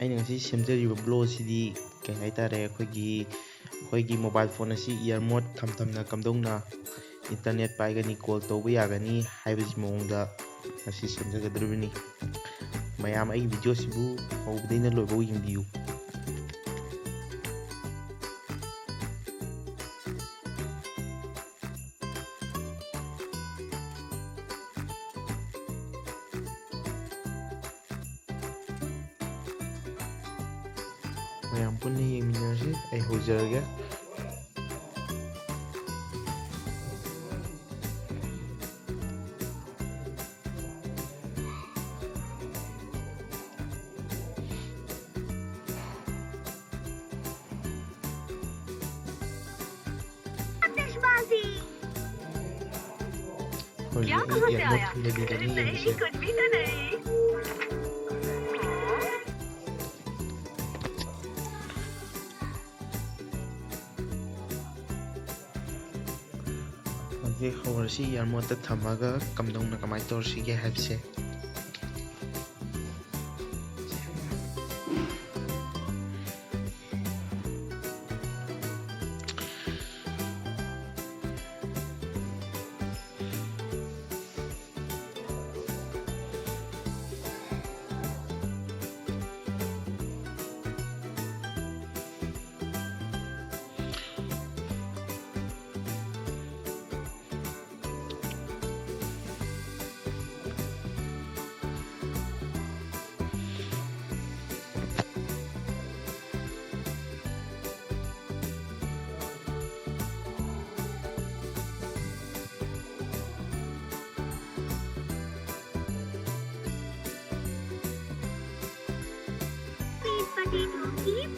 ꯑꯩꯅ ꯉꯁꯤ ꯁꯦꯝꯖꯔꯤꯕ ꯕ꯭ꯂꯣꯒꯁꯤꯗꯤ ꯀꯩ ꯍꯥꯏꯇꯥꯔꯦ ꯑꯩꯈꯣꯏꯒꯤ ꯃꯣꯕꯥꯏꯜ ꯐꯣꯟ ꯑꯁꯤ ꯏꯌꯔꯃꯣꯠ ꯊꯝꯅ ꯀꯝꯗꯧꯅ ꯏꯟꯇꯔꯅꯦꯠ ꯄꯥꯏꯒꯅꯤ, ꯀꯣꯜ ꯇꯧꯕ ꯌꯥꯒꯅꯤ ꯍꯥꯏꯕꯒꯤ ꯃꯑꯣꯡꯗ ꯉꯁꯤ ꯁꯦꯝꯖꯒꯗꯧꯔꯤꯕꯅꯤ꯫ ꯃꯌꯥꯝ ꯑꯩꯒꯤ ꯚꯤꯗꯤꯑꯣꯁꯤꯕꯨ ꯍꯧꯕꯗꯩꯅ ꯂꯣꯏꯕꯧ ꯌꯦꯡꯕꯤꯌꯨ꯫ ꯃꯌꯥꯝ ꯄꯨꯟꯅ ꯌꯦꯡꯃꯤꯟꯅꯔꯁꯤ꯫ ꯑꯩ ꯍꯧꯖꯔꯒꯦ꯫ क्या हौजी कहाँ अई से आया? एयरमोड थम्बदꯨꯅꯤ नहीं येंगिसे। कुछ भी तो नहीं। ꯍꯧꯖꯤꯛ ꯍꯧꯔꯁꯤ ꯏꯌꯔꯃꯣꯠꯇ ꯊꯝꯃꯒ ꯀꯃꯥꯏꯅ ꯇꯧꯔꯁꯤꯒꯦ ꯍꯥꯏꯕꯁꯦ꯫ Please, potato, keep